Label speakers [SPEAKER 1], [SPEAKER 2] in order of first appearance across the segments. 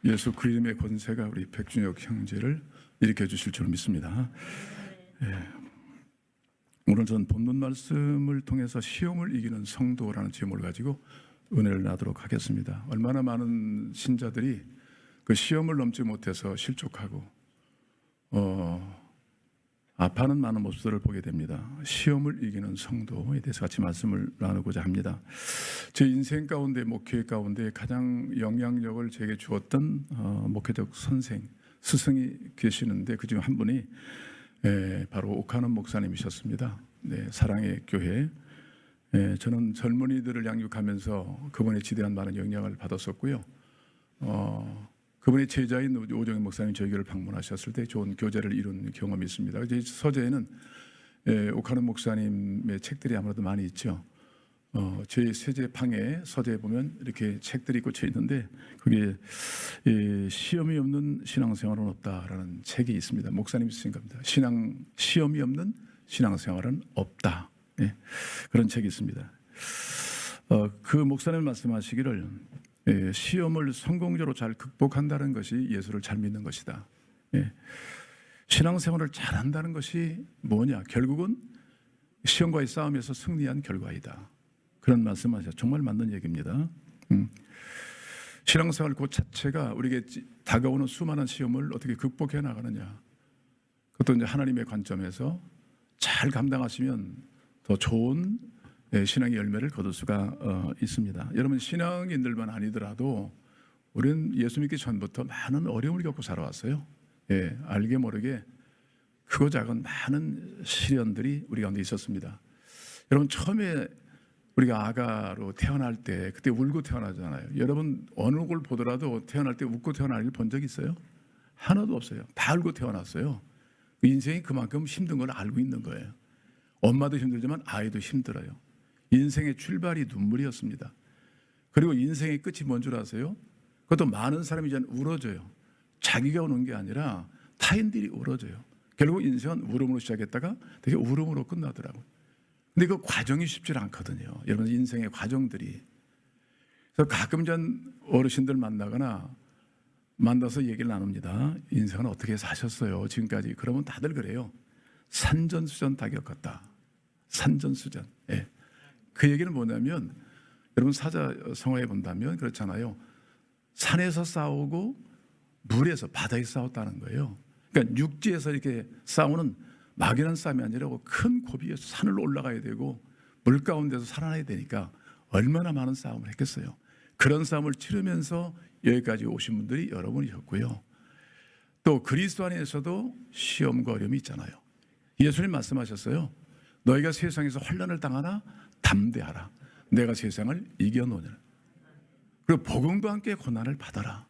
[SPEAKER 1] 예수 그 이름의 권세가 우리 백준혁 형제를 일으켜 주실 줄 믿습니다. 오늘 전 본문 말씀을 통해서 시험을 이기는 성도라는 제목을 가지고 은혜를 나도록 하겠습니다. 얼마나 많은 신자들이 그 시험을 넘지 못해서 실족하고 아파하는 많은 모습들을 보게 됩니다. 시험을 이기는 성도에 대해서 같이 말씀을 나누고자 합니다. 제 인생 가운데, 목회 가운데 가장 영향력을 제게 주었던 목회적 선생, 스승이 계시는데 그중 한 분이 바로 오카는 목사님이셨습니다. 네, 사랑의 교회. 저는 젊은이들을 양육하면서 그분의 지대한 많은 영향을 받았었고요. 그분의 제자인 오정희 목사님 저희 교회를 방문하셨을 때 좋은 교제를 이룬 경험이 있습니다. 이제 서재에는 오카는 목사님의 책들이 아무래도 많이 있죠. 제 세제 방에 서재에 보면 이렇게 책들이 꽂혀 있는데 그게 시험이 없는 신앙생활은 없다라는 책이 있습니다. 목사님이 쓰신 겁니다. 시험이 없는 신앙생활은 없다. 그런 책이 있습니다. 그 목사님 말씀하시기를 시험을 성공적으로 잘 극복한다는 것이 예수를 잘 믿는 것이다. 신앙생활을 잘한다는 것이 뭐냐? 결국은 시험과의 싸움에서 승리한 결과이다. 그런 말씀하셨어요. 정말 맞는 얘기입니다. 신앙생활 그 자체가 우리에게 다가오는 수많은 시험을 어떻게 극복해 나가느냐. 그것도 이제 하나님의 관점에서 잘 감당하시면 더 좋은 신앙의 열매를 거둘 수가 있습니다. 여러분, 신앙인들만 아니더라도 우리는 예수 믿기 전부터 많은 어려움을 겪고 살아왔어요. 알게 모르게 크고 작은 많은 시련들이 우리 가운데 있었습니다. 여러분, 처음에 우리가 아가로 태어날 때 그때 울고 태어나잖아요. 여러분, 어느 걸 보더라도 태어날 때 웃고 태어날 일 본 적 있어요? 하나도 없어요. 다 울고 태어났어요. 인생이 그만큼 힘든 걸 알고 있는 거예요. 엄마도 힘들지만 아이도 힘들어요. 인생의 출발이 눈물이었습니다. 그리고 인생의 끝이 뭔 줄 아세요? 그것도 많은 사람이 이제 울어줘요. 자기가 우는 게 아니라 타인들이 울어줘요. 결국 인생은 울음으로 시작했다가 되게 울음으로 끝나더라고요. 근데 그 과정이 쉽지 않거든요. 여러분, 인생의 과정들이. 그래서 가끔 전 어르신들 만나서 얘기를 나눕니다. 인생은 어떻게 사셨어요? 지금까지. 그러면 다들 그래요. 산전수전 다 겪었다. 산전수전. 그 얘기는 뭐냐면 여러분 사자성어에 본다면 그렇잖아요. 산에서 싸우고 물에서 바다에서 싸웠다는 거예요. 그러니까 육지에서 이렇게 싸우는 막연한 싸움이 아니라 큰 고비에서 산을 올라가야 되고 물 가운데서 살아나야 되니까 얼마나 많은 싸움을 했겠어요. 그런 싸움을 치르면서 여기까지 오신 분들이 여러분이셨고요. 또 그리스도 안에서도 시험과 어려움이 있잖아요. 예수님 말씀하셨어요. 너희가 세상에서 환난을 당하나 담대하라. 내가 세상을 이겨놓으라. 그리고 복음과 함께 고난을 받아라.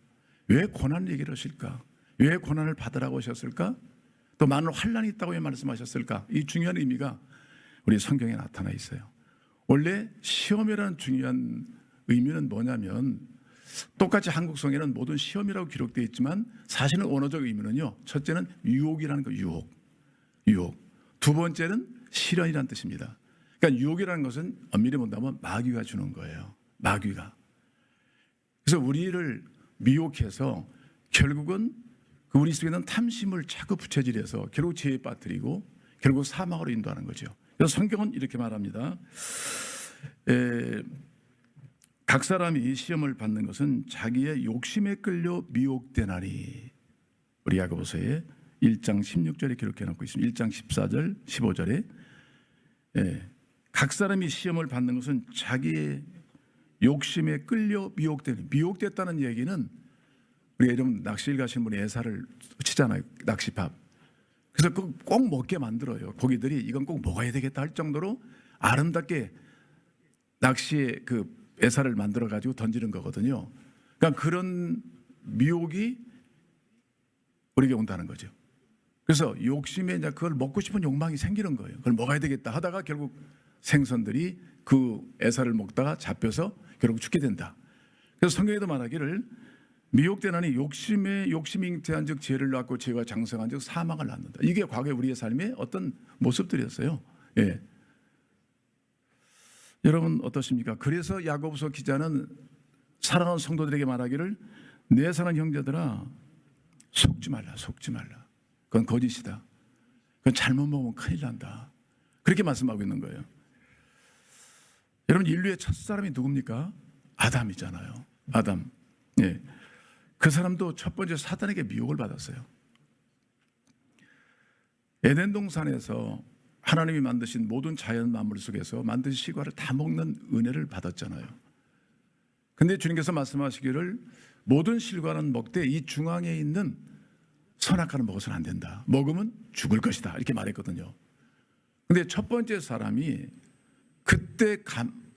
[SPEAKER 1] 왜 고난 얘기를 하실까? 왜 고난을 받으라고 하셨을까? 또 많은 환난이 있다고 왜 말씀하셨을까? 이 중요한 의미가 우리 성경에 나타나 있어요. 원래 시험이라는 중요한 의미는 뭐냐면 똑같이 한국성에는 모든 시험이라고 기록되어 있지만 사실은 언어적 의미는요. 첫째는 유혹이라는 거, 유혹. 두 번째는 시련이라는 뜻입니다. 그러니까 유혹이라는 것은 엄밀히 본다면 마귀가 주는 거예요. 마귀가. 그래서 우리를 미혹해서 결국은 그 우리 속에 있는 탐심을 자꾸 부채질해서 결국 죄에 빠뜨리고 결국 사망으로 인도하는 거죠. 그래서 성경은 이렇게 말합니다. 각 사람이 시험을 받는 것은 자기의 욕심에 끌려 미혹되나니. 우리 야고보서에 1장 16절에 기록해 놓고 있습니다. 1장 14절 15절에 각 사람이 시험을 받는 것은 자기의 욕심에 끌려 미혹됐다는 얘기는 우리가 이런 낚시를 가시는 분이 애사를 치잖아요. 낚시밥. 그래서 꼭 먹게 만들어요. 고기들이 이건 꼭 먹어야 되겠다 할 정도로 아름답게 낚시의 그 애사를 만들어 가지고 던지는 거거든요. 그러니까 그런 미혹이 우리에게 온다는 거죠. 그래서 욕심에 이제 그걸 먹고 싶은 욕망이 생기는 거예요. 그걸 먹어야 되겠다 하다가 결국 생선들이 그 애사를 먹다가 잡혀서 결국 죽게 된다. 그래서 성경에도 말하기를 미혹되나니 욕심이 잉태한 즉 죄를 낳고 죄가 장성한 즉 사망을 낳는다. 이게 과거의 우리의 삶의 어떤 모습들이었어요. 여러분 어떻습니까? 그래서 야고보서 기자는 사랑하는 성도들에게 말하기를 내 사랑 형제들아, 속지 말라, 속지 말라. 그건 거짓이다. 그건 잘못 먹으면 큰일 난다. 그렇게 말씀하고 있는 거예요. 여러분, 인류의 첫 사람이 누굽니까? 아담이잖아요. 아담. 예. 그 사람도 첫 번째 사탄에게 미혹을 받았어요. 에덴 동산에서 하나님이 만드신 모든 자연 만물 속에서 만드신 실과를 다 먹는 은혜를 받았잖아요. 근데 주님께서 말씀하시기를 모든 실과는 먹되 이 중앙에 있는 선악과는 먹어서는 안 된다. 먹으면 죽을 것이다. 이렇게 말했거든요. 근데 첫 번째 사람이 그때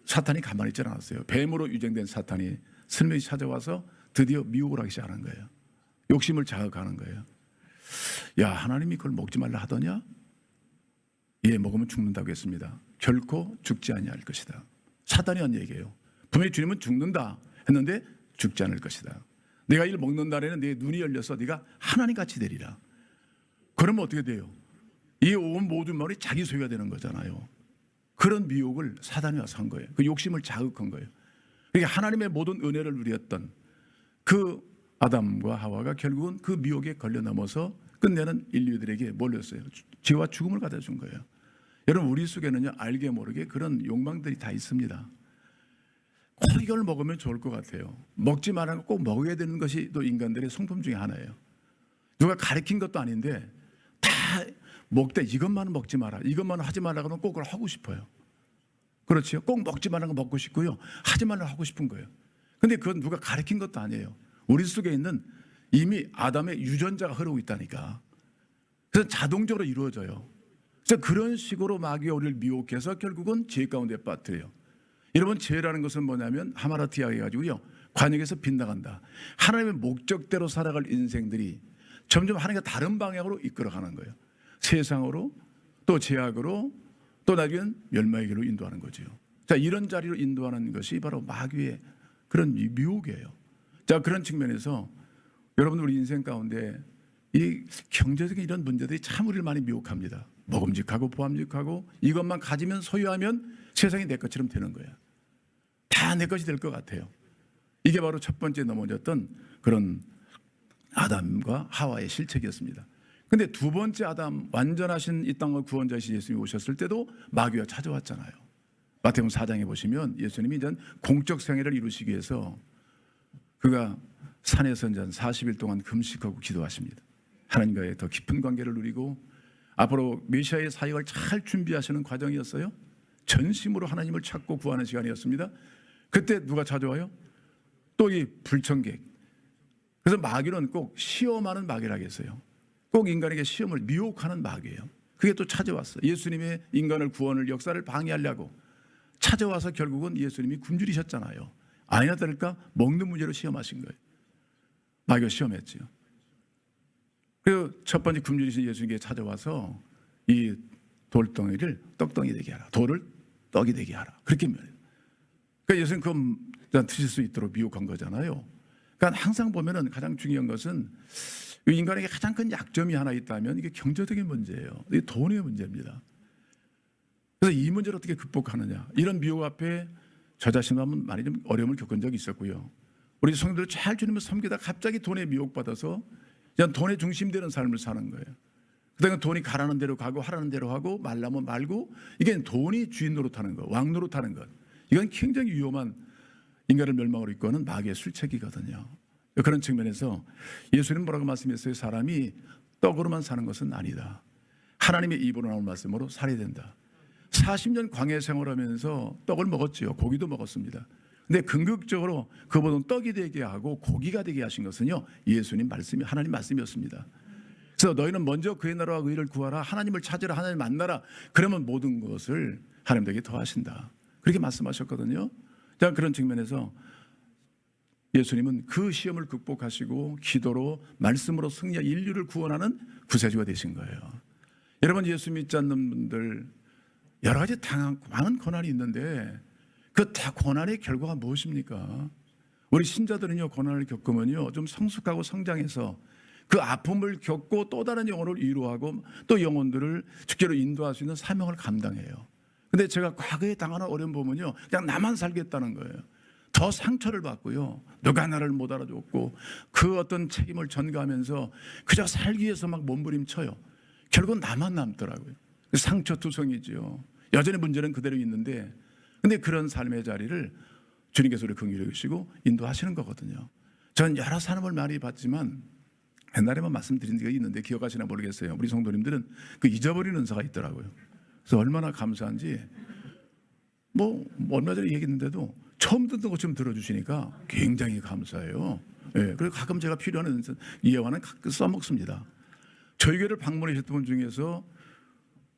[SPEAKER 1] 사탄이 가만히 있지 않았어요. 뱀으로 유정된 사탄이 슬며시 찾아와서 드디어 미혹을 하기 시작하는 거예요. 욕심을 자극하는 거예요. 야, 하나님이 그걸 먹지 말라 하더냐? 예, 먹으면 죽는다고 했습니다. 결코 죽지 아니할 것이다. 사탄이 한 얘기예요. 분명히 주님은 죽는다 했는데 죽지 않을 것이다. 내가 이를 먹는 날에는 내 눈이 열려서 네가 하나님같이 되리라. 그러면 어떻게 돼요? 이 온 모든 말이 자기 소유가 되는 거잖아요. 그런 미혹을 사단이 와서 한 거예요. 그 욕심을 자극한 거예요. 그러니까 하나님의 모든 은혜를 누렸던 그 아담과 하와가 결국은 그 미혹에 걸려 넘어서 끝내는 인류들에게 몰렸어요. 죄와 죽음을 가져다 준 거예요. 여러분, 우리 속에는요, 알게 모르게 그런 욕망들이 다 있습니다. 꼭 이걸 먹으면 좋을 것 같아요. 먹지 말라는 거 꼭 먹어야 되는 것이 또 인간들의 성품 중에 하나예요. 누가 가르친 것도 아닌데 다 먹되 이것만 먹지 마라, 이것만 하지 말라 그러면 꼭 그걸 하고 싶어요. 그렇지요? 꼭 먹지 말라는 거 먹고 싶고요, 하지 말라고 하고 싶은 거예요. 근데 그건 누가 가르친 것도 아니에요. 우리 속에 있는 이미 아담의 유전자가 흐르고 있다니까. 그래서 자동적으로 이루어져요. 그래서 그런 식으로 마귀가 우리를 미혹해서 결국은 죄 가운데 빠뜨려요. 여러분, 죄라는 것은 뭐냐면 하마라티아 해가지고요, 관역에서 빗나간다. 하나님의 목적대로 살아갈 인생들이 점점 하나님과 다른 방향으로 이끌어가는 거예요. 세상으로, 또 죄악으로, 또 나중에는 멸망의 길로 인도하는 거죠. 자, 이런 자리로 인도하는 것이 바로 마귀의 그런 미혹이에요. 자, 그런 측면에서 여러분, 우리 인생 가운데 이 경제적인 이런 문제들이 참 우리를 많이 미혹합니다. 먹음직하고 보암직하고 이것만 가지면 소유하면 세상이 내 것처럼 되는 거예요. 다 내 것이 될 것 같아요. 이게 바로 첫 번째 넘어졌던 그런 아담과 하와의 실책이었습니다. 근데 두 번째 아담, 완전하신 이 땅의 구원자이신 예수님이 오셨을 때도 마귀가 찾아왔잖아요. 마태복음 4장에 보시면 예수님이 이제 공적 생애를 이루시기 위해서 그가 산에서 이제 40일 동안 금식하고 기도하십니다. 하나님과의 더 깊은 관계를 누리고 앞으로 메시아의 사역을 잘 준비하시는 과정이었어요. 전심으로 하나님을 찾고 구하는 시간이었습니다. 그때 누가 찾아와요? 또 이 불청객. 그래서 마귀는 꼭 시험하는 마귀라겠어요. 꼭 인간에게 시험을 미혹하는 마귀예요. 그게 또 찾아왔어요. 예수님의 인간을 구원을 역사를 방해하려고 찾아와서 결국은 예수님이 굶주리셨잖아요. 아니나 다를까 먹는 문제로 시험하신 거예요. 마귀가 시험했지요. 그리고 첫 번째 굶주리신 예수님께 찾아와서 이 돌덩이를 떡덩이 되게 하라, 돌을 떡이 되게 하라, 그렇게 말해요. 그러니까 예수님 그건 드실 수 있도록 미혹한 거잖아요. 그러니까 항상 보면은 가장 중요한 것은 인간에게 가장 큰 약점이 하나 있다면 이게 경제적인 문제예요. 이게 돈의 문제입니다. 그래서 이 문제를 어떻게 극복하느냐, 이런 미혹 앞에 저 자신도 한번 많이 좀 어려움을 겪은 적이 있었고요. 우리 성도들 잘 주님을 섬기다 갑자기 돈에 미혹받아서 그냥 돈에 중심되는 삶을 사는 거예요. 그다음에 돈이 가라는 대로 가고 하라는 대로 하고 말라면 말고, 이게 돈이 주인 노릇하는 것, 왕 노릇하는 것, 이건 굉장히 위험한 인간을 멸망으로 이끄는 마귀의 술책이거든요. 그런 측면에서 예수님 뭐라고 말씀했어요? 사람이 떡으로만 사는 것은 아니다. 하나님의 입으로 나온 말씀으로 살아야 된다. 40년 광야 생활하면서 떡을 먹었지요. 고기도 먹었습니다. 근데 궁극적으로 그보다는 떡이 되게 하고 고기가 되게 하신 것은요, 예수님 말씀이, 하나님 말씀이었습니다. 그래서 너희는 먼저 그의 나라와 의를 구하라, 하나님을 찾으라, 하나님을 만나라, 그러면 모든 것을 하나님에게 더하신다, 그렇게 말씀하셨거든요. 자, 그런 측면에서 예수님은 그 시험을 극복하시고 기도로 말씀으로 승리하 인류를 구원하는 구세주가 되신 거예요. 여러분, 예수 믿지 않는 분들 여러 가지 많은 고난이 있는데 그 다 고난의 결과가 무엇입니까? 우리 신자들은요, 고난을 겪으면요 좀 성숙하고 성장해서 그 아픔을 겪고 또 다른 영혼을 위로하고 또 영혼들을 주께로 인도할 수 있는 사명을 감당해요. 근데 제가 과거에 당하는 어려움 보면요, 그냥 나만 살겠다는 거예요. 더 상처를 받고요. 누가 나를 못 알아줬고 그 어떤 책임을 전가하면서 그저 살기 위해서 막 몸부림쳐요. 결국 나만 남더라고요. 상처투성이죠. 여전히 문제는 그대로 있는데 근데 그런 삶의 자리를 주님께서 우리 긍휼히 여기시고 인도하시는 거거든요. 전 여러 사람을 많이 봤지만 옛날에만 말씀드린 적이 있는데 기억하시나 모르겠어요. 우리 성도님들은 그 잊어버리는 은사가 있더라고요. 그래서 얼마나 감사한지 뭐 얼마 전에 얘기했는데도 처음 듣는 것처럼 들어주시니까 굉장히 감사해요. 예, 그리고 가끔 제가 필요한 예화는 가끔 써먹습니다. 저희 교회를 방문하셨던 분 중에서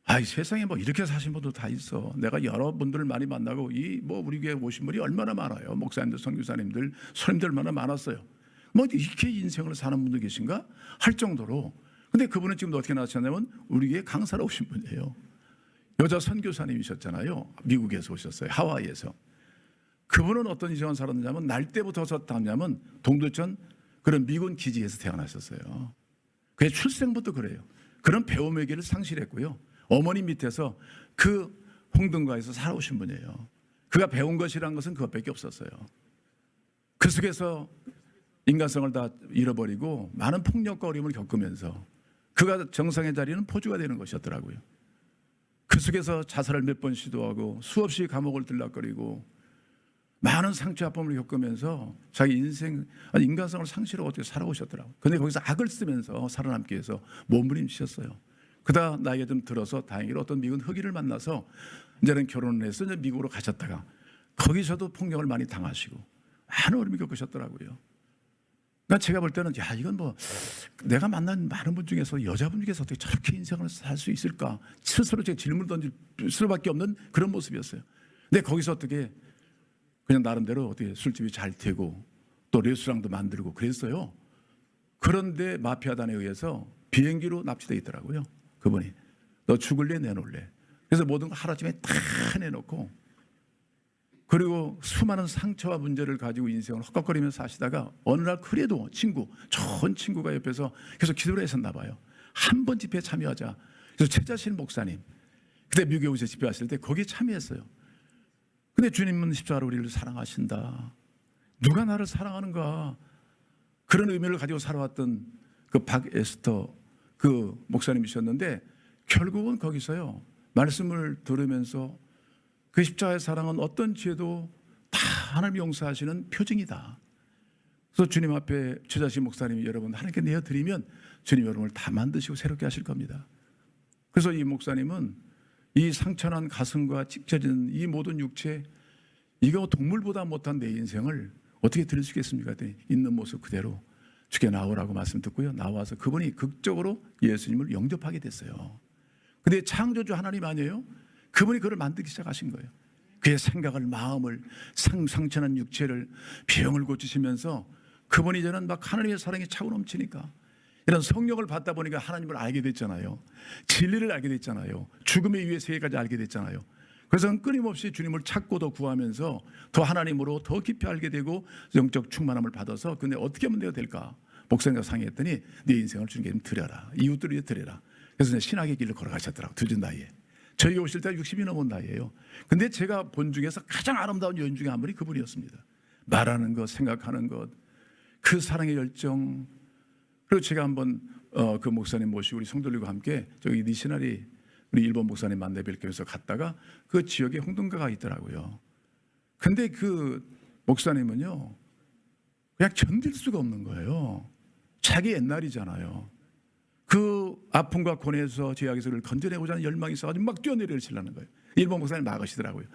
[SPEAKER 1] 아이 세상에 뭐 이렇게 사신 분도 다 있어. 내가 여러분들을 많이 만나고 이 뭐 우리 교회 오신 분이 얼마나 많아요. 목사님들, 선교사님들, 선임들 얼마나 많았어요. 뭐 이렇게 인생을 사는 분도 계신가 할 정도로. 근데 그분은 지금 어떻게 나왔냐면 우리 교회 강사로 오신 분이에요. 여자 선교사님이셨잖아요. 미국에서 오셨어요. 하와이에서. 그분은 어떤 인생을 살았느냐면 날 때부터 섰다냐면 동두천 그런 미군 기지에서 태어나셨어요. 그게 출생부터 그래요. 그런 배움의 길을 상실했고요. 어머니 밑에서 그 홍등가에서 살아오신 분이에요. 그가 배운 것이란 것은 그것밖에 없었어요. 그 속에서 인간성을 다 잃어버리고 많은 폭력과 어려움을 겪으면서 그가 정상의 자리는 포주가 되는 것이었더라고요. 그 속에서 자살을 몇 번 시도하고 수없이 감옥을 들락거리고 많은 상처 아픔을 겪으면서 자기 인생 인간성을 상실하고 어떻게 살아오셨더라고요. 그런데 거기서 악을 쓰면서 살아남기 위해서 몸부림치셨어요. 그러다 나이가 좀 들어서 다행히도 어떤 미군 흑인을 만나서 이제는 결혼을 해서 이제 미국으로 가셨다가 거기서도 폭력을 많이 당하시고 많은 어려움을 겪으셨더라고요. 그러니까 제가 볼 때는 야 이건 뭐 내가 만난 많은 분 중에서 여자분 중에서 어떻게 저렇게 인생을 살 수 있을까 스스로 제가 질문을 던질 수밖에 없는 그런 모습이었어요. 근데 거기서 어떻게 그냥 나름대로 어떻게 술집이 잘 되고 또 레스토랑도 만들고 그랬어요. 그런데 마피아단에 의해서 비행기로 납치돼 있더라고요. 그분이 너 죽을래 내놓을래. 그래서 모든 거 하루아침에 다 내놓고 그리고 수많은 상처와 문제를 가지고 인생을 헛걱거리면서 사시다가 어느 날 그래도 친구 좋은 친구가 옆에서 계속 기도를 하셨나 봐요. 한 번 집회에 참여하자. 그래서 최자신 목사님 그때 미국에 오셔서 집회하실 때 거기에 참여했어요. 근데 주님은 십자가로 우리를 사랑하신다. 누가 나를 사랑하는가. 그런 의미를 가지고 살아왔던 그 박에스터 그 목사님이셨는데 결국은 거기서요 말씀을 들으면서 그 십자가의 사랑은 어떤 죄도 다 하나님 용서하시는 표징이다. 그래서 주님 앞에 최자신 목사님이 여러분 하나님께 내어드리면 주님 여러분을 다 만드시고 새롭게 하실 겁니다. 그래서 이 목사님은 이 상처난 가슴과 찢겨진 이 모든 육체 이거 동물보다 못한 내 인생을 어떻게 들을 수 있겠습니까? 있는 모습 그대로 주께 나오라고 말씀 듣고요. 나와서 그분이 극적으로 예수님을 영접하게 됐어요. 근데 창조주 하나님 아니에요? 그분이 그를 만들기 시작하신 거예요. 그의 생각을 마음을 상처난 육체를 병을 고치시면서 그분이 이제는 막 하나님의 사랑이 차고 넘치니까 이런 성령을 받다 보니까 하나님을 알게 됐잖아요. 진리를 알게 됐잖아요. 죽음의 위의 세계까지 알게 됐잖아요. 그래서 끊임없이 주님을 찾고 더 구하면서 더 하나님으로 더 깊이 알게 되고 영적 충만함을 받아서 근데 어떻게 하면 내가 될까? 목사님과 상의했더니 네 인생을 주님께 드려라. 이웃들을 위해 드려라. 그래서 신학의 길을 걸어가셨더라고요. 늦은 나이에. 저희 오실 때 60이 넘은 나이에요. 근데 제가 본 중에서 가장 아름다운 여인 중에 한 분이 그분이었습니다. 말하는 것, 생각하는 것, 그 사랑의 열정. 그리고 제가 한번 그 목사님 모시고 우리 성도들과 함께 저기 니시나리 우리 일본 목사님 만나 뵙기 위해서 갔다가 그 지역에 홍등가가 있더라고요. 근데 그 목사님은요 그냥 견딜 수가 없는 거예요. 자기 옛날이잖아요. 그 아픔과 고뇌에서 죄악에서 그를 건져내고자 하는 열망이 있어가지고 막 뛰어내리시려는 거예요. 일본 목사님 막으시더라고요.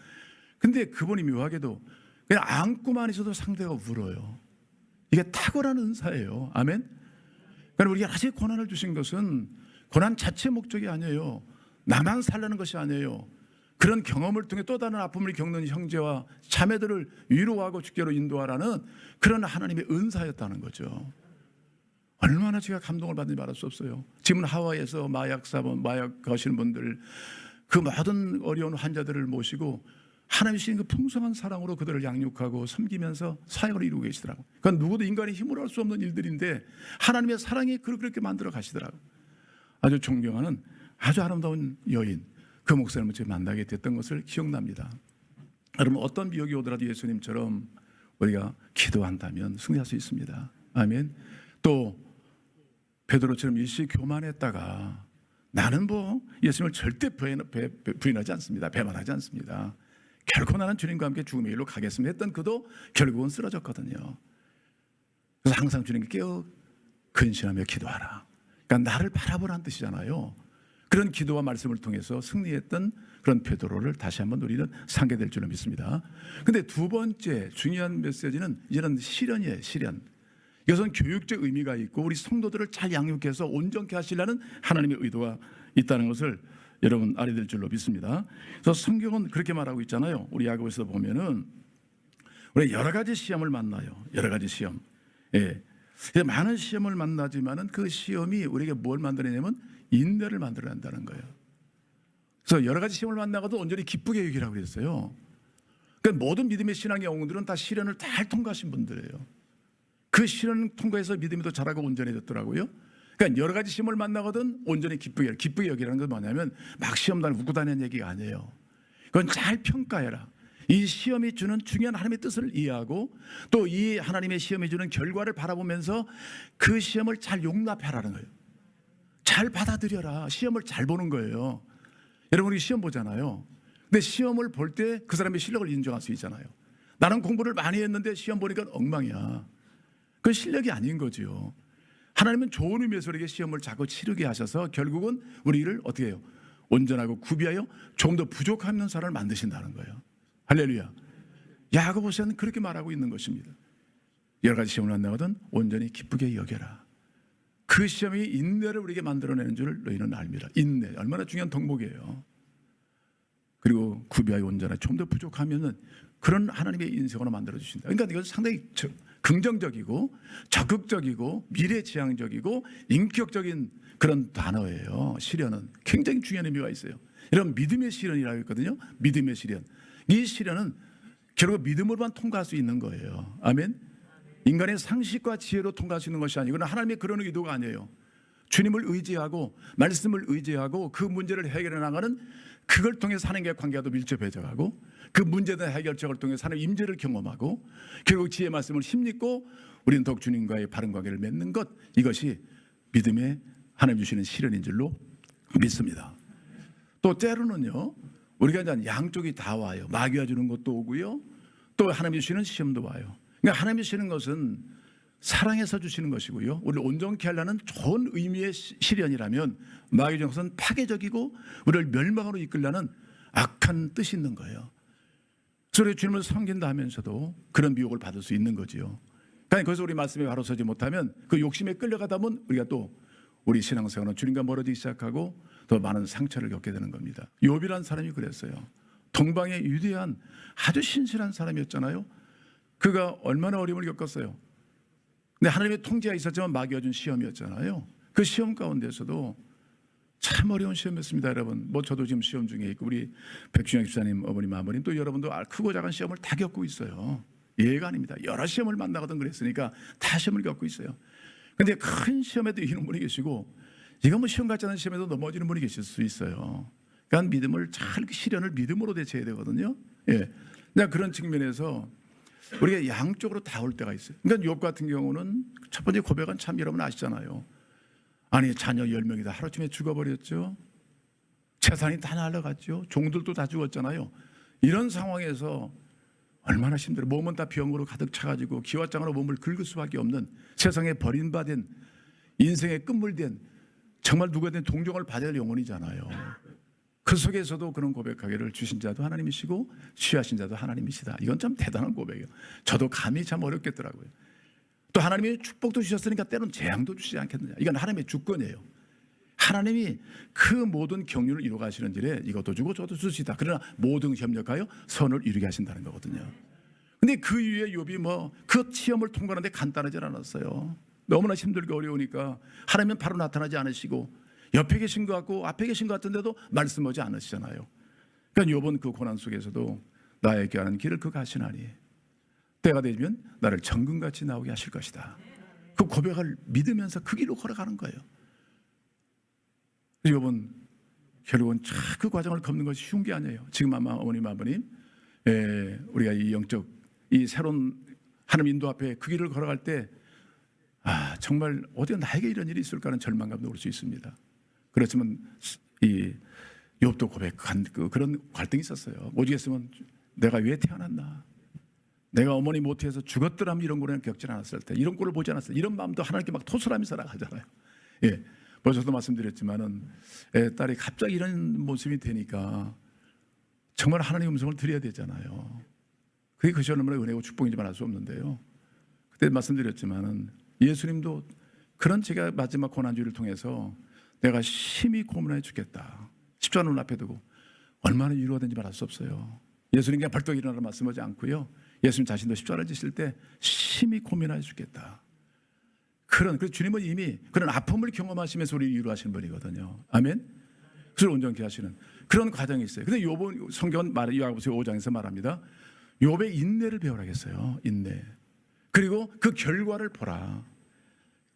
[SPEAKER 1] 근데 그분이 묘하게도 그냥 안고만 있어도 상대가 울어요. 이게 탁월한 은사예요. 아멘. 그러니까 우리가 아직 고난을 주신 것은 고난 자체 목적이 아니에요. 나만 살라는 것이 아니에요. 그런 경험을 통해 또 다른 아픔을 겪는 형제와 자매들을 위로하고 주께로 인도하라는 그런 하나님의 은사였다는 거죠. 얼마나 제가 감동을 받는지 말할 수 없어요. 지금 하와이에서 마약 하시는 분들 그 모든 어려운 환자들을 모시고 하나님 주신 그 풍성한 사랑으로 그들을 양육하고 섬기면서 사역을 이루고 계시더라고요. 그건 누구도 인간의 힘으로 할 수 없는 일들인데 하나님의 사랑이 그렇게 만들어 가시더라고요. 아주 존경하는 아주 아름다운 여인 그 목사님을 제가 만나게 됐던 것을 기억납니다. 여러분 어떤 비역이 오더라도 예수님처럼 우리가 기도한다면 승리할 수 있습니다. 아멘. 또 베드로처럼 일시 교만했다가 나는 뭐 예수님을 절대 부인하지 않습니다. 배반하지 않습니다. 결코 나는 주님과 함께 죽음의 길로 가겠습니다 했던 그도 결국은 쓰러졌거든요. 그래서 항상 주님께 깨어 근신하며 기도하라. 그러니까 나를 바라보라는 뜻이잖아요. 그런 기도와 말씀을 통해서 승리했던 그런 베드로를 다시 한번 우리는 상기될 줄로 믿습니다. 근데 두 번째 중요한 메시지는 이제는 실현이에요. 실현. 이것은 교육적 의미가 있고 우리 성도들을 잘 양육해서 온전케 하시려는 하나님의 의도가 있다는 것을 여러분 알아야 될 줄로 믿습니다. 그래서 성경은 그렇게 말하고 있잖아요. 우리 야고보에서 보면은 우리 여러 가지 시험을 만나요. 여러 가지 시험. 예. 많은 시험을 만나지만은 그 시험이 우리에게 뭘 만들어내냐면 인내를 만들어낸다는 거예요. 그래서 여러 가지 시험을 만나고도 온전히 기쁘게 여기라고 그랬어요. 그러니까 모든 믿음의 신앙의 영웅들은 다 시련을 잘 통과하신 분들이에요. 그 시련을 통과해서 믿음이 더 자라고 온전해졌더라고요. 그러니까 여러 가지 시험을 만나거든 온전히 기쁘게 여기라는 건 뭐냐면 막 시험단을 웃고 다니는 얘기가 아니에요. 그건 잘 평가해라. 이 시험이 주는 중요한 하나님의 뜻을 이해하고 또 이 하나님의 시험이 주는 결과를 바라보면서 그 시험을 잘 용납하라는 거예요. 잘 받아들여라. 시험을 잘 보는 거예요. 여러분 우리 시험 보잖아요. 근데 시험을 볼 때 그 사람의 실력을 인정할 수 있잖아요. 나는 공부를 많이 했는데 시험 보니까 엉망이야. 그건 실력이 아닌 거죠. 하나님은 좋은 의미에서 우리에게 시험을 자꾸 치르게 하셔서 결국은 우리를 어떻게 해요? 온전하고 구비하여 좀 더 부족한 사람을 만드신다는 거예요. 할렐루야. 야고보서는 그렇게 말하고 있는 것입니다. 여러 가지 시험을 만나거든 온전히 기쁘게 여겨라. 그 시험이 인내를 우리에게 만들어내는 줄 너희는 압니다. 인내 얼마나 중요한 덕목이에요. 그리고 구비하여 온전하게 좀 더 부족하면은 그런 하나님의 인생으로 만들어 주신다. 그러니까 이건 상당히 긍정적이고 적극적이고 미래지향적이고 인격적인 그런 단어예요. 시련은 굉장히 중요한 의미가 있어요. 이런 믿음의 시련이라고 했거든요. 믿음의 시련. 이 시련은 결국 믿음으로만 통과할 수 있는 거예요. 아멘. 인간의 상식과 지혜로 통과할 수 있는 것이 아니고 하나님의 그런 의도가 아니에요. 주님을 의지하고 말씀을 의지하고 그 문제를 해결해 나가는 그걸 통해서 하나님과의 관계가 더 밀접해져 가고 그 문제에 대한 해결책을 통해서 하나님의 임재를 경험하고 결국 지혜의 말씀을 힘입고 우리는 더욱 주님과의 바른 관계를 맺는 것, 이것이 믿음의 하나님 주시는 시련인 줄로 믿습니다. 또 때로는요 우리가 이제 양쪽이 다 와요. 마귀가 주는 것도 오고요 또 하나님 주시는 시험도 와요. 그러니까 하나님 주시는 것은 사랑해서 주시는 것이고요 우리를 온전케 하려는 좋은 의미의 시련이라면 마귀 주는 것은 파괴적이고 우리를 멸망으로 이끌려는 악한 뜻이 있는 거예요. 그래서 주님을 섬긴다 하면서도 그런 미혹을 받을 수 있는 거지요. 그래서 우리 말씀에 바로 서지 못하면 그 욕심에 끌려가다 보면 우리가 또 우리 신앙생활은 주님과 멀어지기 시작하고 더 많은 상처를 겪게 되는 겁니다. 욥이라는 사람이 그랬어요. 동방의 위대한 아주 신실한 사람이었잖아요. 그가 얼마나 어려움을 겪었어요. 근데 하나님의 통제가 있었지만 마귀가 준 시험이었잖아요. 그 시험 가운데서도 참 어려운 시험이었습니다, 여러분. 뭐 저도 지금 시험 중에 있고 우리 백준영 집사님 어머님 아버님 또 여러분도 크고 작은 시험을 다 겪고 있어요. 예가 아닙니다. 여러 시험을 만나거든 그랬으니까 다 시험을 겪고 있어요. 근데 큰 시험에도 이기는 분이 계시고 이거 뭐 시험 같지 않은 시험에도 넘어지는 분이 계실 수 있어요. 그러니까 믿음을 잘 시련을 믿음으로 대처해야 되거든요. 예. 그냥 그런 측면에서 우리가 양쪽으로 다 올 때가 있어요. 그러니까 욥 같은 경우는 첫 번째 고백은 참 여러분 아시잖아요. 아니 자녀 10명이 다 하루쯤에 죽어버렸죠. 재산이 다 날아갔죠. 종들도 다 죽었잖아요. 이런 상황에서 얼마나 힘들어. 몸은 다 병으로 가득 차가지고 기와장으로 몸을 긁을 수밖에 없는 세상에 버림받은 인생에 끝물된 정말 누구든 동정을 받아야 할 영혼이잖아요. 그 속에서도 그런 고백하기를 주신 자도 하나님이시고 취하신 자도 하나님이시다. 이건 참 대단한 고백이에요. 저도 감히 참 어렵겠더라고요. 또 하나님이 축복도 주셨으니까 때로는 재앙도 주시지 않겠느냐. 이건 하나님의 주권이에요. 하나님이 그 모든 경륜을 이루어 가시는 길에 이것도 주고 저도 주시다. 그러나 모든 협력하여 선을 이루게 하신다는 거거든요. 근데 그 이후에 욥이 뭐 그 시험을 통과하는데 간단하지 않았어요. 너무나 힘들고 어려우니까 하나님은 바로 나타나지 않으시고 옆에 계신 것 같고 앞에 계신 것 같은데도 말씀하지 않으시잖아요. 그러니까 욥은 그 고난 속에서도 나에게 하는 길을 그 가시나니 때가 되면 나를 정금같이 나오게 하실 것이다. 그 고백을 믿으면서 그 길로 걸어가는 거예요. 욥은 결국은 그 과정을 걷는 것이 쉬운 게 아니에요. 지금 아마 어머님 아버님 우리가 이 영적 이 새로운 하나님 인도 앞에 그 길을 걸어갈 때 정말 어디가 나에게 이런 일이 있을까 하는 절망감도 올 수 있습니다. 그렇지만 이 욥도 고백한 그런 갈등이 있었어요. 오죽했으면 내가 왜 태어났나, 내가 어머니 모태에서 죽었더라면 이런 꼴을 겪지 않았을 때, 이런 꼴을 보지 않았을 때, 이런 마음도 하나님께 막 토설하면서 나가잖아요. 예, 벌써도 말씀드렸지만은 딸이 갑자기 이런 모습이 되니까 정말 하나님의 음성을 드려야 되잖아요. 그게 그 시절의 은혜고 축복인지만 알 수 없는데요. 그때 말씀드렸지만은 예수님도 그런 제가 마지막 고난주의를 통해서 내가 심히 고민해 죽겠다, 십자가 눈 앞에 두고 얼마나 위로가 되는지 말할 수 없어요. 예수님 그냥 벌떡 일어나라 말씀하지 않고요, 예수님 자신도 십자가를 지실 때 심히 고민해 죽겠다. 그래서 주님은 이미 그런 아픔을 경험하시면서 우리를 위로하시는 분이거든요. 아멘. 그를 온전케 하시는 그런 과정이 있어요. 근데 욥은 성경은 야고보서 5장에서 말합니다. 욥의 인내를 배우라겠어요. 인내. 그리고 그 결과를 보라.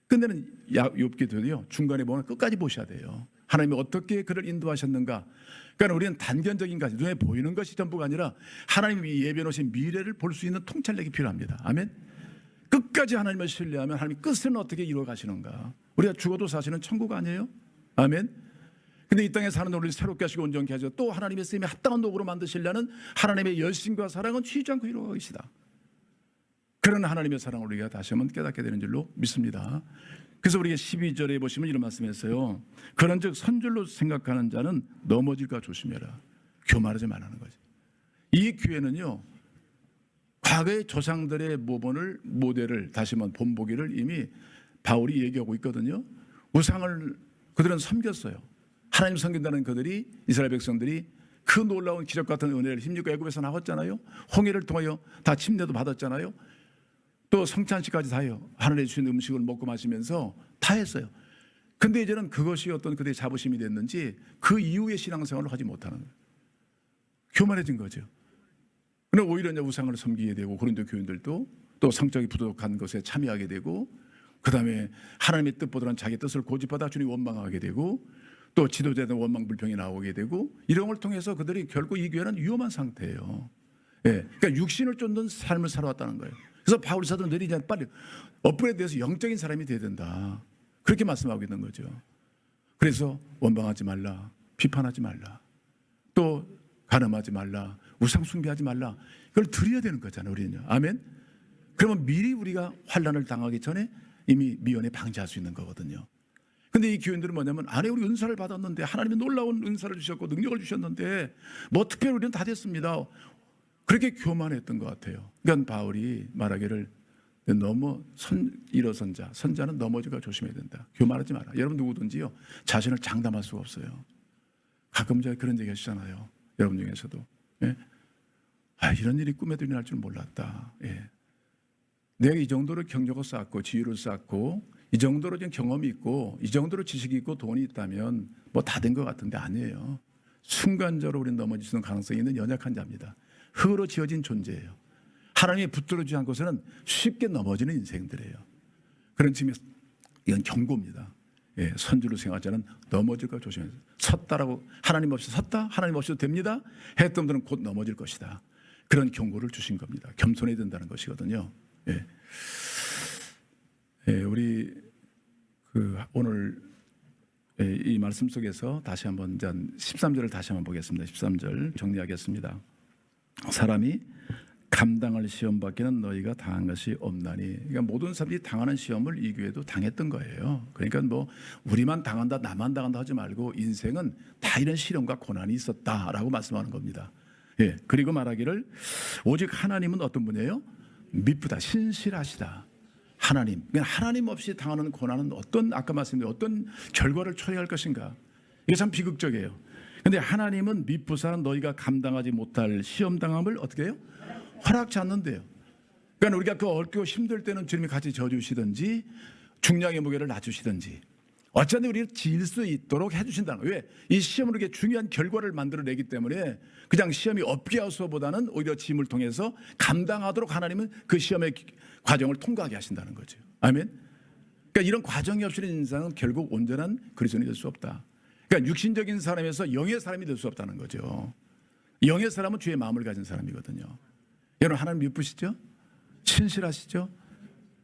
[SPEAKER 1] 끝내는 욥기도요, 중간에 보면 끝까지 보셔야 돼요. 하나님이 어떻게 그를 인도하셨는가. 그러니까 우리는 단견적인 것이, 눈에 보이는 것이 전부가 아니라 하나님이 예비해 놓으신 미래를 볼 수 있는 통찰력이 필요합니다. 아멘. 끝까지 하나님을 신뢰하면 하나님 끝은 어떻게 이루어 가시는가. 우리가 죽어도 사실은 천국 아니에요? 아멘. 근데 이 땅에 사는 우리를 새롭게 하시고 온전케 하셔서 또 하나님의 쓰임에 합당한 노고로 만드시려는 하나님의 열심과 사랑은 취하지 않고 이루어 가시다. 그런 하나님의 사랑을 우리가 다시 한번 깨닫게 되는 줄로 믿습니다. 그래서 우리가 12절에 보시면 이런 말씀했어요. 그런즉 선줄로 생각하는 자는 넘어질까 조심해라. 교만하지 말라는 거죠. 이 기회는요, 과거의 조상들의 모델을 다시 한번 본보기를 이미 바울이 얘기하고 있거든요. 우상을 그들은 섬겼어요. 하나님 섬긴다는 그들이, 이스라엘 백성들이 그 놀라운 기적 같은 은혜를 힘입고 애굽에서 나왔잖아요. 홍해를 통하여 다 침례도 받았잖아요. 또 성찬식까지 다 해요. 하늘에 주신 음식을 먹고 마시면서 다 했어요. 근데 이제는 그것이 어떤 그들의 자부심이 됐는지 그 이후의 신앙생활을 하지 못하는 거예요. 교만해진 거죠. 근데 오히려 이제 우상을 섬기게 되고, 고린도 교인들도 또 성적이 부족한 것에 참여하게 되고, 그 다음에 하나님의 뜻보다는 자기 뜻을 고집하다 주님 원망하게 되고, 또 지도자들 원망 불평이 나오게 되고, 이런 걸 통해서 그들이 결국 이 교회는 위험한 상태예요. 예, 그러니까 육신을 쫓는 삶을 살아왔다는 거예요. 그래서 바울 사도는 늘 이제 빨리 업그레이드돼서 영적인 사람이 돼야 된다, 그렇게 말씀하고 있는 거죠. 그래서 원망하지 말라, 비판하지 말라, 또 간음하지 말라, 우상 숭배하지 말라, 이걸 드려야 되는 거잖아요, 우리는요. 아멘. 그러면 미리 우리가 환난을 당하기 전에 이미 미연에 방지할 수 있는 거거든요. 근데 이 교인들은 뭐냐면, 안에 우리 은사를 받았는데, 하나님이 놀라운 은사를 주셨고 능력을 주셨는데 뭐 특별히 우리는 다 됐습니다, 그렇게 교만했던 것 같아요. 그러니까 바울이 말하기를 너무 일어선 자, 선자는 넘어질까 조심해야 된다. 교만하지 마라. 여러분 누구든지요, 자신을 장담할 수가 없어요. 가끔 제가 그런 얘기 하시잖아요, 여러분 중에서도. 예? 이런 일이 꿈에도 일어날 줄 몰랐다. 예. 내가 이 정도로 경력을 쌓고 지위를 쌓고 이 정도로 좀 경험이 있고 이 정도로 지식이 있고 돈이 있다면 뭐 다 된 것 같은데 아니에요. 순간적으로 우리는 넘어질 수 있는 가능성이 있는 연약한 자입니다. 흙으로 지어진 존재예요. 하나님이 붙들어주지 않고서는 쉽게 넘어지는 인생들이에요. 그런 측면에서 이건 경고입니다. 예, 선주로 생활자는 넘어질까 조심해야 돼요. 섰다라고, 하나님 없이 섰다, 하나님 없이도 됩니다 했던 분들은 곧 넘어질 것이다. 그런 경고를 주신 겁니다. 겸손해야 된다는 것이거든요. 예. 예, 우리 오늘 이 말씀 속에서 다시 한번 13절을 다시 한번 보겠습니다. 13절 정리하겠습니다. 사람이 감당할 시험 밖에는 너희가 당한 것이 없나니. 그러니까 모든 사람들이 당하는 시험을 이 교회도 당했던 거예요. 그러니까 뭐 우리만 당한다, 나만 당한다 하지 말고 인생은 다 이런 시련과 고난이 있었다라고 말씀하는 겁니다. 예, 그리고 말하기를 오직 하나님은 어떤 분이에요? 미쁘다, 신실하시다. 하나님, 하나님 없이 당하는 고난은 아까 말씀드린 어떤 결과를 초래할 것인가? 이게 참 비극적이에요. 그런데 하나님은 미쁘사 너희가 감당하지 못할 시험 당함을 어떻게 해요? 허락지 않는데요. 그러니까 우리가 그 어렵고 힘들 때는 주님이 같이 져주시든지 중량의 무게를 낮추시든지 어쨌든 우리를 질 수 있도록 해주신다는 거예요. 왜? 이 시험으로 이렇게 중요한 결과를 만들어내기 때문에 그냥 시험이 없게 하소보다는 오히려 짐을 통해서 감당하도록 하나님은 그 시험의 과정을 통과하게 하신다는 거죠. 아멘. 그러니까 이런 과정이 없이는 인생은 결국 온전한 그리스도인이 될 수 없다. 그러니까 육신적인 사람에서 영의 사람이 될 수 없다는 거죠. 영의 사람은 주의 마음을 가진 사람이거든요. 여러분 하나님 미쁘시죠? 신실하시죠?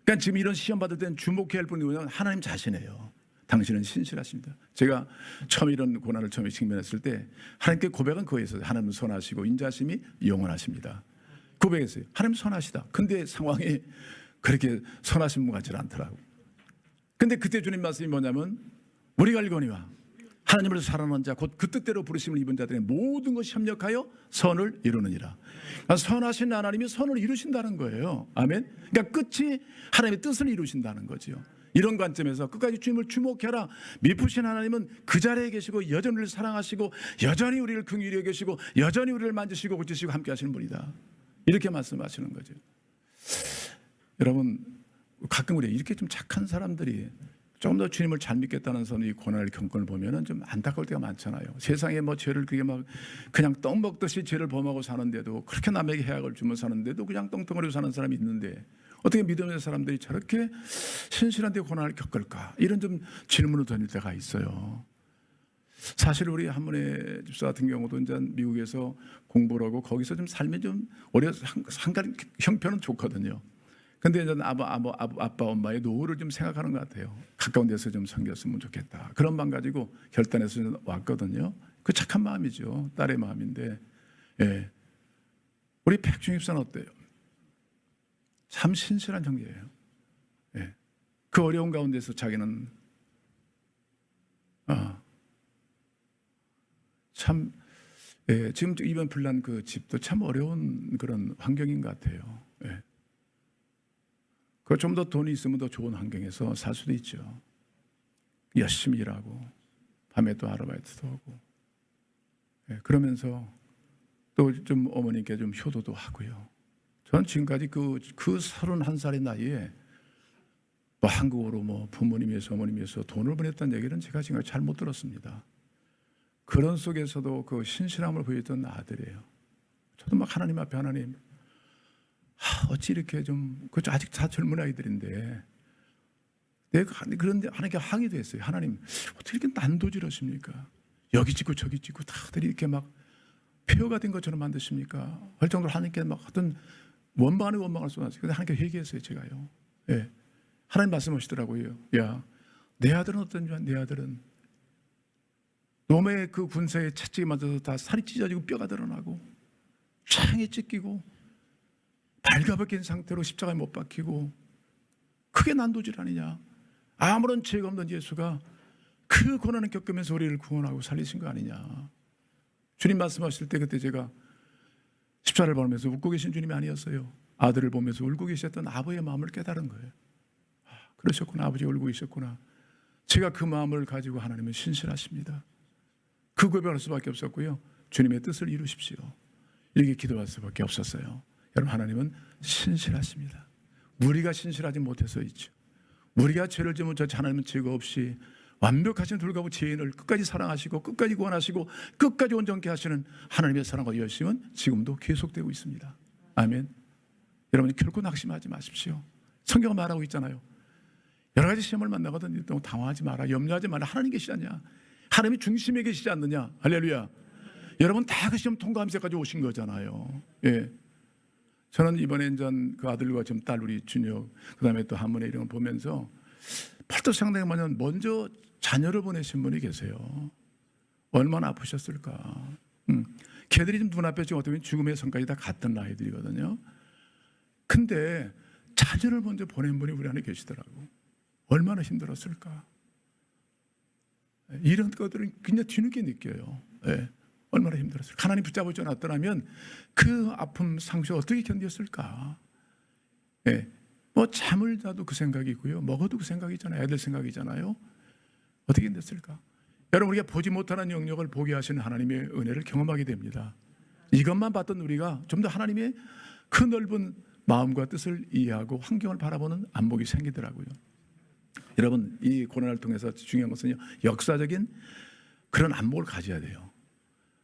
[SPEAKER 1] 그러니까 지금 이런 시험 받을 때는 주목해야 할 분이 뭐냐면 하나님 자신이에요. 당신은 신실하십니다. 제가 처음 이런 고난을 처음에 직면했을 때 하나님께 고백은 그거였어요. 하나님은 선하시고 인자심이 영원하십니다. 고백했어요. 하나님 선하시다. 근데 상황이 그렇게 선하신 분 같지 않더라고. 근데 그때 주님 말씀이 뭐냐면 우리가 알거니와 하나님을 사랑하는 자 곧 그 뜻대로 부르심을 입은 자들의 모든 것이 협력하여 선을 이루느니라. 그러니까 선하신 하나님이 선을 이루신다는 거예요. 아멘. 그러니까 끝이 하나님의 뜻을 이루신다는 거죠. 이런 관점에서 끝까지 주님을 주목해라. 미쁘신 하나님은 그 자리에 계시고 여전히 우리를 사랑하시고 여전히 우리를 긍휼히 여기시고 여전히 우리를 만지시고 고치시고 함께 하시는 분이다. 이렇게 말씀하시는 거죠. 여러분 가끔 우리 이렇게 좀 착한 사람들이 조금 더 주님을 잘 믿겠다는 사람이 고난을 겪는 보면은 좀 안타까울 때가 많잖아요. 세상에 뭐 죄를 그게 막 그냥 떡 먹듯이 죄를 범하고 사는데도 그렇게 남에게 해악을 주며 사는데도 그냥 똥덩어리로 사는 사람이 있는데 어떻게 믿음의 사람들이 저렇게 신실한데 고난을 겪을까? 이런 좀 질문을 던질 때가 있어요. 사실 우리 한문의 집사 같은 경우도 이제 미국에서 공부를 하고 거기서 좀 삶이 좀 어려서 한가지 형편은 좋거든요. 근데 이제 아빠 엄마의 노후를 좀 생각하는 것 같아요. 가까운 데서 좀 섬겼으면 좋겠다. 그런 마음 가지고 결단해서 왔거든요. 그 착한 마음이죠. 딸의 마음인데, 예. 우리 백중희 집사는 어때요? 참 신실한 형제예요. 예. 그 어려운 가운데서 자기는 참 예, 지금 이번 불난 그 집도 참 어려운 그런 환경인 것 같아요. 예. 그 좀 더 돈이 있으면 더 좋은 환경에서 살 수도 있죠. 열심히 일하고 밤에 또 아르바이트도 하고 예, 그러면서 또 좀 어머니께 좀 효도도 하고요. 저는 지금까지 그 31살의 나이에 뭐 한국어로 뭐 부모님 위해서 어머님 위해서 돈을 보냈다는 얘기는 제가 지금까지 잘 못 들었습니다. 그런 속에서도 그 신실함을 보였던 아들이에요. 저도 막 하나님 앞에 하나님 어찌 이렇게 좀 그렇죠. 아직 다 젊은 아이들인데 내가 그런데 하나님께 항의도 했어요. 하나님 어떻게 이렇게 난도질하십니까? 여기 짓고 저기 짓고 다들 이렇게 막 폐허가 된 것처럼 만드십니까? 할 정도로 하나님께 막 어떤 원망 안에 원망을 쏟았어요. 근데 하나님께 회개했어요. 제가요. 예. 하나님 말씀하시더라고요. 야, 내 아들은 어떤 줄 내 아들은 놈의 그 군사에 채찍에 맞아서 다 살이 찢어지고 뼈가 드러나고 창에 찢기고 발가벗긴 상태로 십자가에 못 박히고 그게 난도질 아니냐. 아무런 죄가 없는 예수가 그 고난을 겪으면서 우리를 구원하고 살리신 거 아니냐. 주님 말씀하실 때 그때 제가 십자가를 보면서 웃고 계신 주님이 아니었어요. 아들을 보면서 울고 계셨던 아버지의 마음을 깨달은 거예요. 그러셨구나. 아버지가 울고 계셨구나. 제가 그 마음을 가지고 하나님은 신실하십니다. 그 고백할 수밖에 없었고요. 주님의 뜻을 이루십시오. 이렇게 기도할 수밖에 없었어요. 여러분 하나님은 신실하십니다. 우리가 신실하지 못해서 있죠. 우리가 죄를 지으면 저 하나님은 죄가 없이 완벽하신 불가고 죄인을 끝까지 사랑하시고 끝까지 구원하시고 끝까지 온전케 하시는 하나님의 사랑과 열심은 지금도 계속되고 있습니다. 아멘. 여러분 결코 낙심하지 마십시오. 성경은 말하고 있잖아요. 여러 가지 시험을 만나거든 너무 당황하지 마라. 염려하지 마라. 하나님 계시지 않냐. 하나님이 중심에 계시지 않느냐. 할렐루야. 여러분 다 그 시험 통과하면서까지 오신 거잖아요. 예. 저는 이번에 그 아들과 지금 딸 우리 준혁 그다음에 또 한문에 이런 걸 보면서 팔도 상당히 먼저 자녀를 보내신 분이 계세요. 얼마나 아프셨을까. 걔들이 지금 눈앞에 지금 어떻게 보면 죽음의 선까지 다 갔던 아이들이거든요. 근데 자녀를 먼저 보낸 분이 우리 안에 계시더라고. 얼마나 힘들었을까. 이런 것들은 그냥 뒤늦게 느껴요. 네. 얼마나 힘들었을까. 하나님 붙잡아줘 놨더라면 그 아픔 상처 어떻게 견뎠을까. 네. 뭐 잠을 자도 그 생각이고요. 먹어도 그 생각이잖아요. 애들 생각이잖아요. 어떻게 견뎠을까. 여러분 우리가 보지 못하는 영역을 보게 하시는 하나님의 은혜를 경험하게 됩니다. 이것만 봤던 우리가 좀 더 하나님의 그 넓은 마음과 뜻을 이해하고 환경을 바라보는 안목이 생기더라고요. 여러분 이 고난을 통해서 중요한 것은요. 역사적인 그런 안목을 가져야 돼요.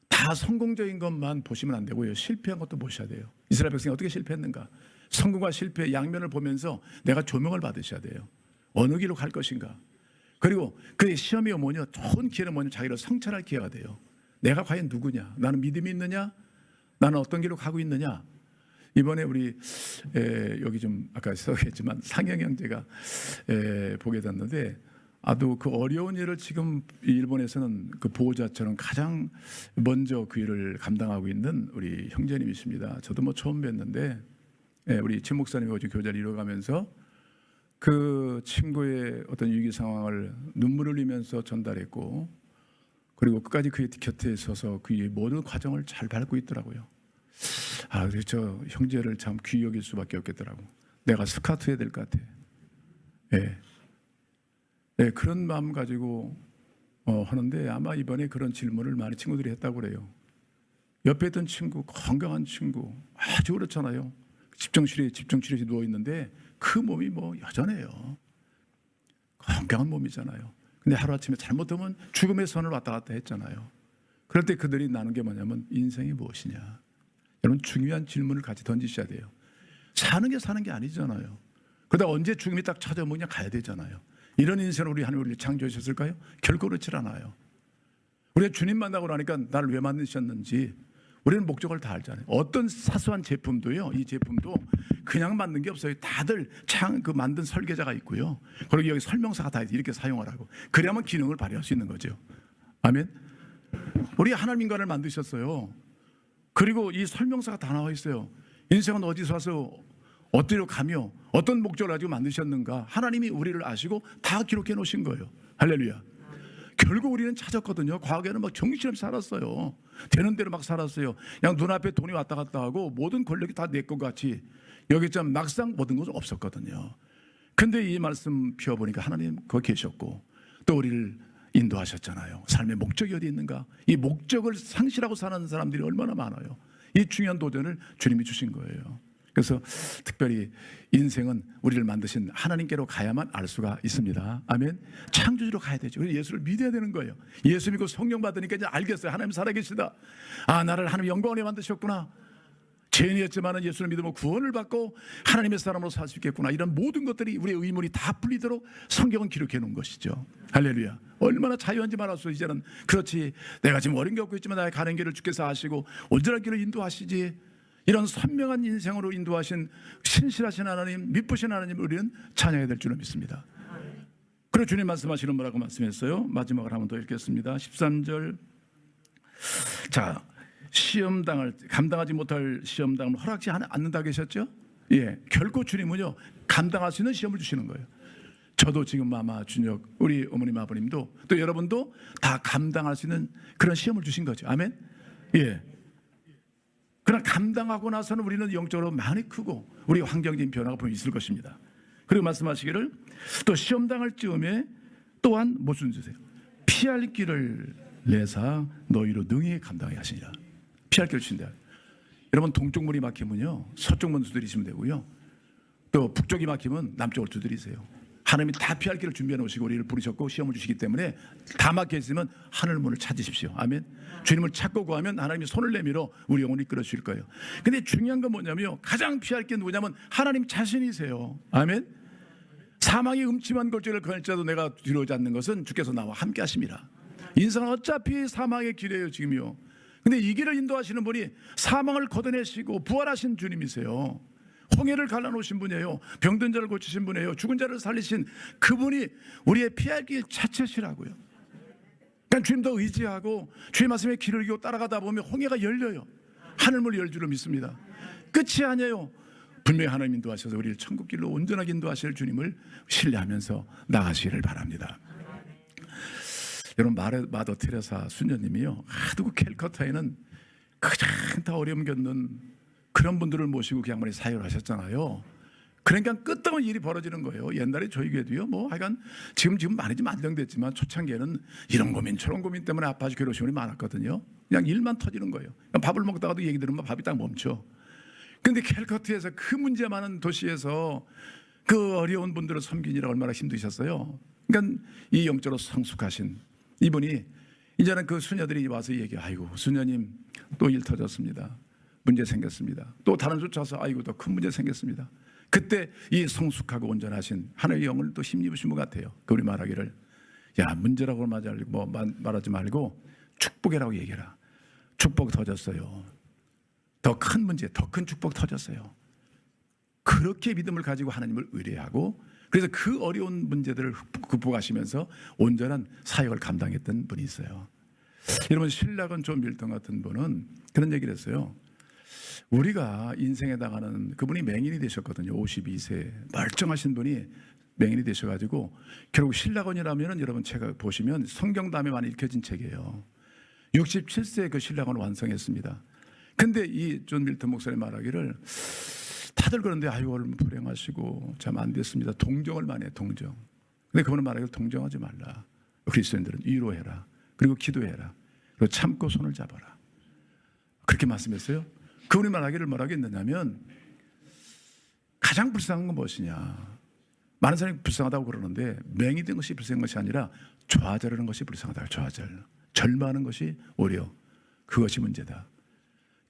[SPEAKER 1] 다 성공적인 것만 보시면 안 되고요. 실패한 것도 보셔야 돼요. 이스라엘 백성이 어떻게 실패했는가. 성공과 실패 양면을 보면서 내가 조명을 받으셔야 돼요. 어느 길로 갈 것인가. 그리고 그의 시험이 뭐냐. 좋은 기회는 뭐냐. 자기를 성찰할 기회가 돼요. 내가 과연 누구냐. 나는 믿음이 있느냐. 나는 어떤 길로 가고 있느냐. 이번에 우리 여기 좀 아까 소개했지만 상영 형제가 보게 됐는데 아주 그 어려운 일을 지금 일본에서는 그 보호자처럼 가장 먼저 그 일을 감당하고 있는 우리 형제님이십니다. 저도 뭐 처음 뵀는데 우리 진 목사님이 어제 교제를 이뤄가면서 그 친구의 어떤 위기 상황을 눈물 흘리면서 전달했고, 그리고 끝까지 그의 곁에 서서 그의 모든 과정을 잘 밟고 있더라고요. 아, 그래서 저 형제를 참 귀히 여길 수밖에 없겠더라고. 내가 스카우트 해야 될 것 같아. 그런 마음 가지고 하는데 아마 이번에 그런 질문을 많이 친구들이 했다고 그래요. 옆에 있던 친구, 건강한 친구, 아주 그렇잖아요. 집중치료실에 누워 있는데 그 몸이 뭐 여전해요. 건강한 몸이잖아요. 근데 하루아침에 잘못하면 죽음의 선을 왔다 갔다 했잖아요. 그럴 때 그들이 나눈 게 뭐냐면 인생이 무엇이냐. 여러분, 중요한 질문을 같이 던지셔야 돼요. 사는 게 아니잖아요. 그러다 언제 죽음이 딱 찾아오면 그냥 가야 되잖아요. 이런 인생을 우리 하나님 우리를 창조하셨을까요? 결코 그렇지 않아요. 우리가 주님 만나고 나니까 나를 왜 만드셨는지 우리는 목적을 다 알잖아요. 어떤 사소한 제품도요, 이 제품도 그냥 만든 게 없어요. 다들 그 만든 설계자가 있고요. 그리고 여기 설명서가 다 이렇게 사용하라고. 그래야만 기능을 발휘할 수 있는 거죠. 아멘. 우리 하나님 인간을 만드셨어요. 그리고 이 설명서가 다 나와 있어요. 인생은 어디서 와서 어디로 가며 어떤 목적을 가지고 만드셨는가, 하나님이 우리를 아시고 다 기록해 놓으신 거예요. 할렐루야. 결국 우리는 찾았거든요. 과거에는 막 정신없이 살았어요. 되는 대로 막 살았어요. 그냥 눈앞에 돈이 왔다 갔다 하고 모든 권력이 다 내 것 같이 여기 좀 막상 모든 것은 없었거든요. 근데 이 말씀 피워보니까 하나님 거기 계셨고 또 우리를 인도하셨잖아요. 삶의 목적이 어디 있는가? 이 목적을 상실하고 사는 사람들이 얼마나 많아요. 이 중요한 도전을 주님이 주신 거예요. 그래서 특별히 인생은 우리를 만드신 하나님께로 가야만 알 수가 있습니다. 아멘. 창조주로 가야 되죠. 예수를 믿어야 되는 거예요. 예수 믿고 성령 받으니까 이제 알겠어요. 하나님 살아계시다. 아, 나를 하나님 영광으로 만드셨구나. 죄인이었지만 예수를 믿으면 구원을 받고 하나님의 사람으로 살 수 있겠구나. 이런 모든 것들이 우리의 의문이 다 풀리도록 성경은 기록해 놓은 것이죠. 할렐루야. 얼마나 자유한지 말할 수. 이제는 그렇지, 내가 지금 어린 게 없고 있지만 나의 가는 길을 주께서 아시고 온전한 길을 인도하시지. 이런 선명한 인생으로 인도하신 신실하신 하나님, 미쁘신 하나님을 우리는 찬양해야 될 줄로 믿습니다. 그리고 주님 말씀하시는 뭐라고 말씀했어요? 마지막으로 한번 더 읽겠습니다. 13절. 자, 시험당을 감당하지 못할 시험당을 허락지 않는다 계셨죠? 예, 결코 주님은요 감당할 수 있는 시험을 주시는 거예요. 저도 지금 아마 준혁, 우리 어머님 아버님도 또 여러분도 다 감당할 수 있는 그런 시험을 주신 거죠. 아멘. 예. 그러나 감당하고 나서는 우리는 영적으로 많이 크고 우리 환경적인 변화가 분명히 있을 것입니다. 그리고 말씀하시기를 또 시험당할 즈음에 또한 무슨 주세요? 피할 길을 내사 너희로 능히 감당하게 하시니라. 피할 길을 주신다. 여러분, 동쪽 문이 막히면요 서쪽 문 두드리시면 되고요. 또 북쪽이 막히면 남쪽을 두드리세요. 하나님이 다 피할 길을 준비해 놓으시고 우리를 부르셨고 시험을 주시기 때문에 다 막혀 있으면 하늘 문을 찾으십시오. 아멘. 주님을 찾고 구하면 하나님이 손을 내밀어 우리 영혼을 이끌어 주실 거예요. 근데 중요한 건 뭐냐면요, 가장 피할 게 누구냐면 하나님 자신이세요. 아멘. 사망의 음침한 골짜기를 걸을지라도 내가 두려워하지 않는 것은 주께서 나와 함께 하심이라. 인생은 어차피 사망의 길이에요 지금요. 근데 이 길을 인도하시는 분이 사망을 걷어내시고 부활하신 주님이세요. 홍해를 갈라놓으신 분이에요. 병든 자를 고치신 분이에요. 죽은 자를 살리신 그분이 우리의 피할 길 자체시라고요. 그러니까 주님 더 의지하고 주의 말씀에 길을 이고 따라가다 보면 홍해가 열려요. 하늘문을 열 줄로 믿습니다. 끝이 아니에요. 분명히 하나님 인도하셔서 우리를 천국 길로 온전하게 인도하실 주님을 신뢰하면서 나가시기를 바랍니다. 여러분, 마더 테레사 수녀님이요 하도 그 캘커타에는 가장 다 어려움 겪는 그런 분들을 모시고 그 양반이 사역을 하셨잖아요. 그러니까 끝없는 일이 벌어지는 거예요. 옛날에 저희 교회도요 뭐 하여간 지금 많이 좀 안정됐지만 초창기에는 이런 고민 저런 고민 때문에 아파서 괴로우신 분이 많았거든요. 그냥 일만 터지는 거예요. 밥을 먹다가도 얘기 들으면 밥이 딱 멈춰. 근데 캘커트에서 그 문제 많은 도시에서 그 어려운 분들을 섬기느라 얼마나 힘드셨어요. 그러니까 이 영적으로 성숙하신 이분이 이제는 그 수녀들이 와서 얘기해요. 아이고 수녀님 또 일 터졌습니다. 문제 생겼습니다. 또 다른 쫓아서 아이고 더 큰 문제 생겼습니다. 그때 이 성숙하고 온전하신 하나님의 영을 또 힘입으신 분 같아요. 그분이 말하기를 야 문제라고 말하지 말고 축복이라고 얘기해라. 축복 터졌어요. 더 큰 문제, 더 큰 축복 터졌어요. 그렇게 믿음을 가지고 하나님을 의뢰하고 그래서 그 어려운 문제들을 극복하시면서 온전한 사역을 감당했던 분이 있어요. 여러분 신라건 존 밀턴 같은 분은 그런 얘기를 했어요. 우리가 인생에 나가는 그분이 맹인이 되셨거든요. 52세 멀쩡하신 분이 맹인이 되셔가지고 결국 신라건이라면 여러분 제가 보시면 성경 다음에 많이 읽혀진 책이에요. 67세에 그 신라건을 완성했습니다. 근데 이 존 밀턴 목사님 말하기를 다들 그런데 아유 얼마나 불행하시고 참 안 됐습니다. 동정을 많이 해 동정. 근데 그분은 말하기를 동정하지 말라. 그리스도인들은 위로해라. 그리고 기도해라. 그리고 참고 손을 잡아라. 그렇게 말씀했어요. 그분이 말하기를 뭐라고 했느냐면 가장 불쌍한 건 무엇이냐. 많은 사람이 불쌍하다고 그러는데 맹이 된 것이 불쌍한 것이 아니라 좌절하는 것이 불쌍하다. 좌절. 절망하는 것이 오히려 그것이 문제다.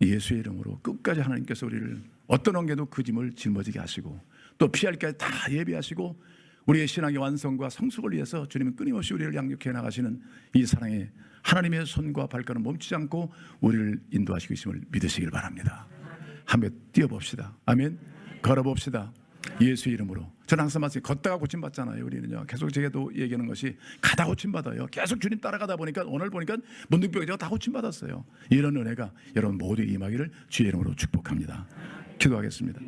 [SPEAKER 1] 예수의 이름으로 끝까지 하나님께서 우리를 어떤 관계도 그 짐을 짊어지게 하시고 또 피할 게 다 예비하시고 우리의 신앙의 완성과 성숙을 위해서 주님은 끊임없이 우리를 양육해 나가시는 이 사랑의 하나님의 손과 발걸음 멈추지 않고 우리를 인도하시고 있음을 믿으시길 바랍니다. 한번 뛰어봅시다. 아멘. 걸어봅시다. 예수의 이름으로. 저는 항상 말씀드려요. 걷다가 고침받잖아요. 우리는요. 계속 제가도 얘기하는 것이 가다 고침받아요. 계속 주님 따라가다 보니까 오늘 보니까 문둥병이 제가 다 고침받았어요. 이런 은혜가 여러분 모두에 임하기를 주의 이름으로 축복합니다. 기도하겠습니다.